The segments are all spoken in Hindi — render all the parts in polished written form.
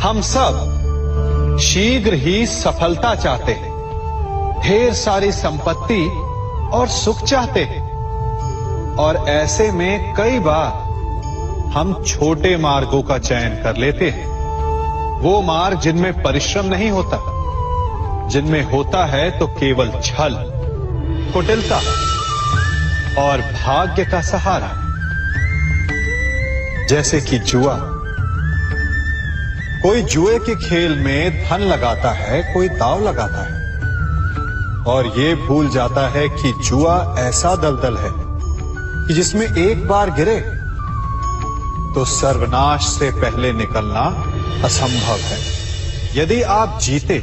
हम सब शीघ्र ही सफलता चाहते हैं, ढेर सारी संपत्ति और सुख चाहते हैं, और ऐसे में कई बार हम छोटे मार्गों का चयन कर लेते हैं, वो मार्ग जिनमें परिश्रम नहीं होता, जिनमें होता है तो केवल छल, कुटिलता और भाग्य का सहारा। जैसे कि जुआ। कोई जुए के खेल में धन लगाता है, कोई दांव लगाता है, और ये भूल जाता है कि जुआ ऐसा दलदल है कि जिसमें एक बार गिरे तो सर्वनाश से पहले निकलना असंभव है। यदि आप जीते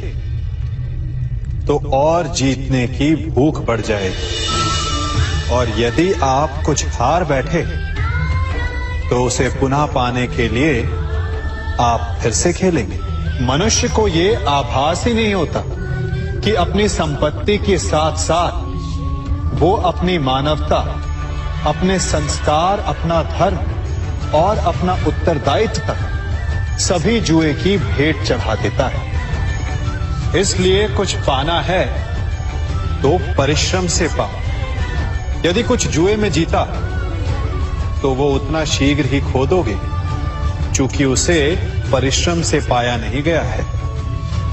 तो और जीतने की भूख बढ़ जाएगी, और यदि आप कुछ हार बैठे तो उसे पुनः पाने के लिए आप फिर से खेलेंगे। मनुष्य को ये आभास ही नहीं होता कि अपनी संपत्ति के साथ साथ वो अपनी मानवता, अपने संस्कार, अपना धर्म और अपना उत्तरदायित्व तक सभी जुए की भेंट चढ़ा देता है। इसलिए कुछ पाना है तो परिश्रम से पाओ। यदि कुछ जुए में जीता तो वो उतना शीघ्र ही खो दोगे, चूंकि उसे परिश्रम से पाया नहीं गया है,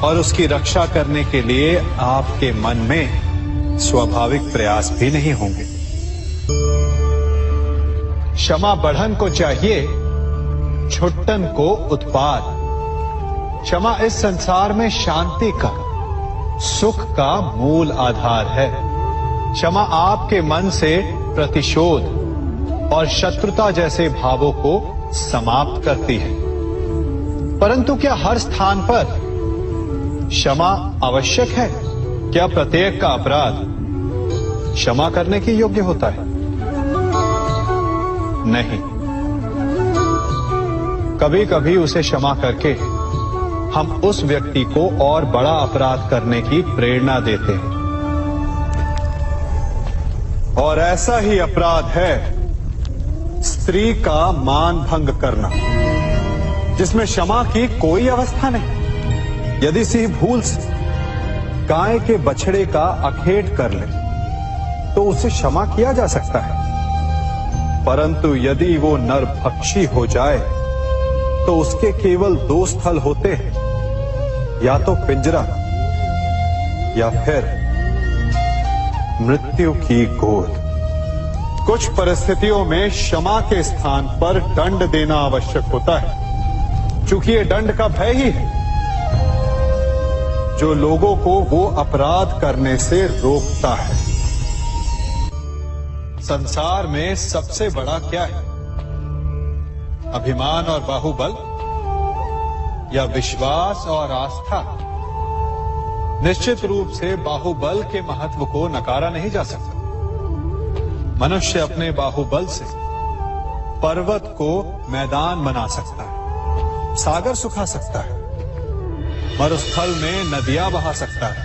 और उसकी रक्षा करने के लिए आपके मन में स्वाभाविक प्रयास भी नहीं होंगे। क्षमा बढ़न को चाहिए, छुट्टन को उत्पाद। क्षमा इस संसार में शांति का, सुख का मूल आधार है। क्षमा आपके मन से प्रतिशोध और शत्रुता जैसे भावों को समाप्त करती है। परंतु क्या हर स्थान पर क्षमा आवश्यक है? क्या प्रत्येक का अपराध क्षमा करने के योग्य होता है? नहीं। कभी कभी उसे क्षमा करके हम उस व्यक्ति को और बड़ा अपराध करने की प्रेरणा देते हैं, और ऐसा ही अपराध है स्त्री का मान भंग करना, जिसमें क्षमा की कोई अवस्था नहीं। यदि सिंह भूल से गाय के बछड़े का अखेट कर ले तो उसे क्षमा किया जा सकता है, परंतु यदि वो नरभक्षी हो जाए तो उसके केवल दो स्थल होते हैं, या तो पिंजरा या फिर मृत्यु की गोद। कुछ परिस्थितियों में क्षमा के स्थान पर दंड देना आवश्यक होता है, क्योंकि ये दंड का भय ही है जो लोगों को वो अपराध करने से रोकता है। संसार में सबसे बड़ा क्या है? अभिमान और बाहुबल, या विश्वास और आस्था? निश्चित रूप से बाहुबल के महत्व को नकारा नहीं जा सकता। मनुष्य अपने बाहुबल से पर्वत को मैदान बना सकता है, सागर सुखा सकता है, मरुस्थल में नदियां बहा सकता है,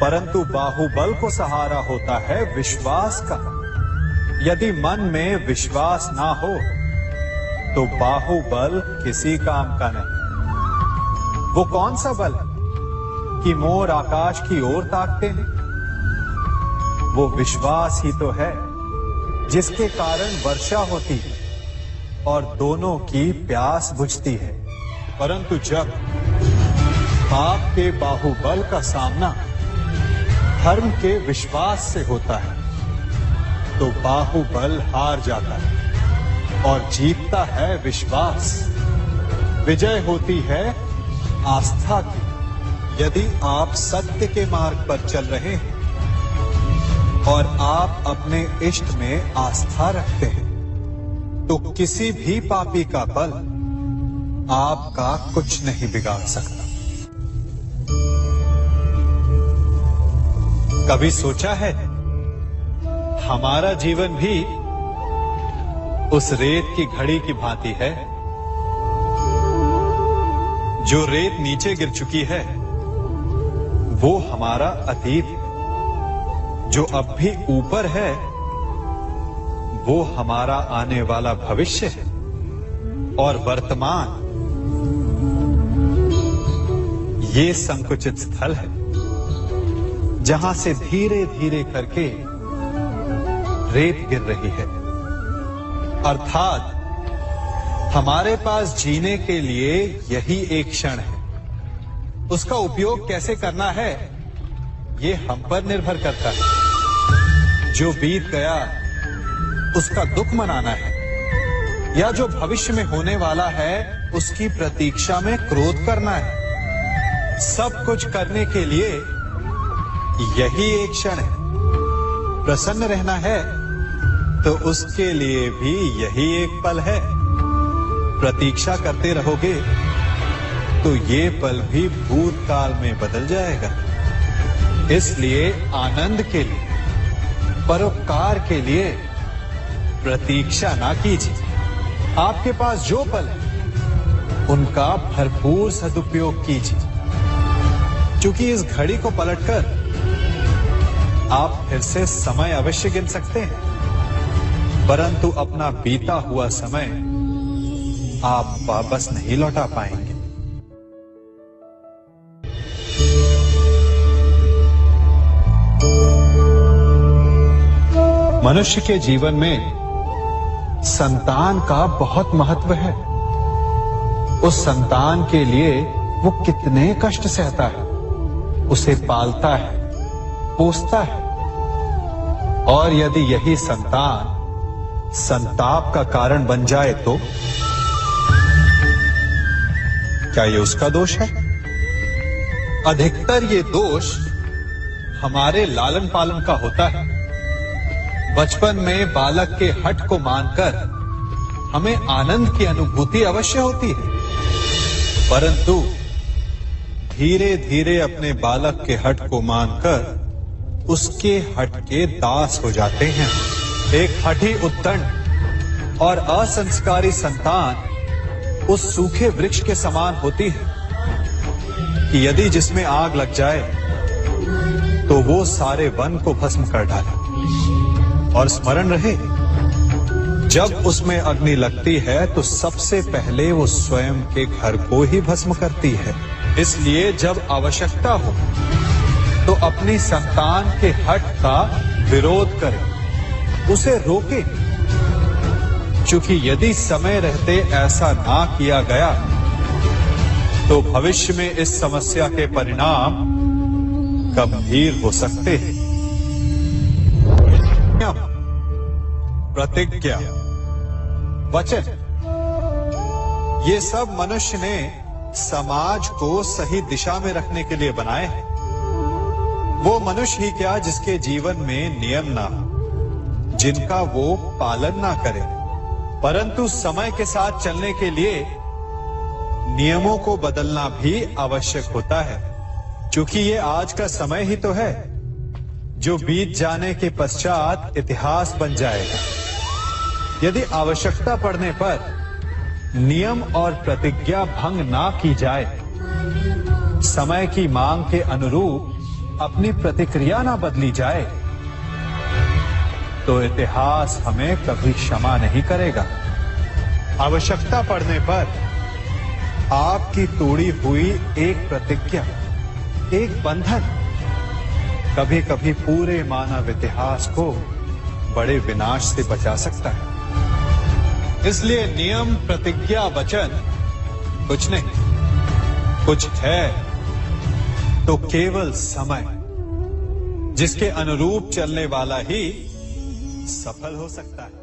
परंतु बाहुबल को सहारा होता है विश्वास का। यदि मन में विश्वास ना हो तो बाहुबल किसी काम का नहीं। वो कौन सा बल है कि मोर आकाश की ओर ताकते हैं? वो विश्वास ही तो है जिसके कारण वर्षा होती है और दोनों की प्यास बुझती है। परंतु जब पाप के बाहुबल का सामना धर्म के विश्वास से होता है तो बाहुबल हार जाता है और जीतता है विश्वास। विजय होती है आस्था की। यदि आप सत्य के मार्ग पर चल रहे हैं और आप अपने इष्ट में आस्था रखते हैं तो किसी भी पापी का बल आपका कुछ नहीं बिगाड़ सकता। कभी सोचा है हमारा जीवन भी उस रेत की घड़ी की भांति है? जो रेत नीचे गिर चुकी है वो हमारा अतीत है, जो अब भी ऊपर है वो हमारा आने वाला भविष्य है, और वर्तमान ये संकुचित स्थल है जहां से धीरे धीरे करके रेत गिर रही है। अर्थात हमारे पास जीने के लिए यही एक क्षण है। उसका उपयोग कैसे करना है ये हम पर निर्भर करता है। जो बीत गया उसका दुख मनाना है या जो भविष्य में होने वाला है उसकी प्रतीक्षा में क्रोध करना है। सब कुछ करने के लिए यही एक क्षण है। प्रसन्न रहना है तो उसके लिए भी यही एक पल है। प्रतीक्षा करते रहोगे तो ये पल भी भूतकाल में बदल जाएगा। इसलिए आनंद के लिए, परोपकार के लिए प्रतीक्षा ना कीजिए। आपके पास जो पल है उनका भरपूर सदुपयोग कीजिए, क्योंकि इस घड़ी को पलटकर आप फिर से समय अवश्य गिन सकते हैं, परंतु अपना बीता हुआ समय आप वापस नहीं लौटा पाएंगे। मनुष्य के जीवन में संतान का बहुत महत्व है। उस संतान के लिए वो कितने कष्ट सहता है, उसे पालता है, पोसता है, और यदि यही संतान संताप का कारण बन जाए तो क्या ये उसका दोष है? अधिकतर ये दोष हमारे लालन पालन का होता है। बचपन में बालक के हठ को मानकर हमें आनंद की अनुभूति अवश्य होती है, परंतु धीरे धीरे अपने बालक के हठ को मानकर उसके हठ के दास हो जाते हैं। एक हठी उद्दंड और असंस्कारी संतान उस सूखे वृक्ष के समान होती है कि यदि जिसमें आग लग जाए तो वो सारे वन को भस्म कर डाले। और स्मरण रहे, जब उसमें अग्नि लगती है तो सबसे पहले वो स्वयं के घर को ही भस्म करती है। इसलिए जब आवश्यकता हो तो अपनी संतान के हठ का विरोध करें, उसे रोके, क्योंकि यदि समय रहते ऐसा ना किया गया तो भविष्य में इस समस्या के परिणाम गंभीर हो सकते हैं। प्रतिज्ञा, वचन, ये सब मनुष्य ने समाज को सही दिशा में रखने के लिए बनाए हैं। वो मनुष्य ही क्या जिसके जीवन में नियम ना हो, जिनका वो पालन ना करे, परंतु समय के साथ चलने के लिए नियमों को बदलना भी आवश्यक होता है, क्योंकि ये आज का समय ही तो है जो बीत जाने के पश्चात इतिहास बन जाएगा। यदि आवश्यकता पड़ने पर नियम और प्रतिज्ञा भंग ना की जाए, समय की मांग के अनुरूप अपनी प्रतिक्रिया ना बदली जाए, तो इतिहास हमें कभी क्षमा नहीं करेगा। आवश्यकता पड़ने पर आपकी तोड़ी हुई एक प्रतिज्ञा, एक बंधन कभी कभी पूरे मानव इतिहास को बड़े विनाश से बचा सकता है। इसलिए नियम, प्रतिज्ञा, वचन कुछ नहीं, कुछ है तो केवल समय, जिसके अनुरूप चलने वाला ही सफल हो सकता है।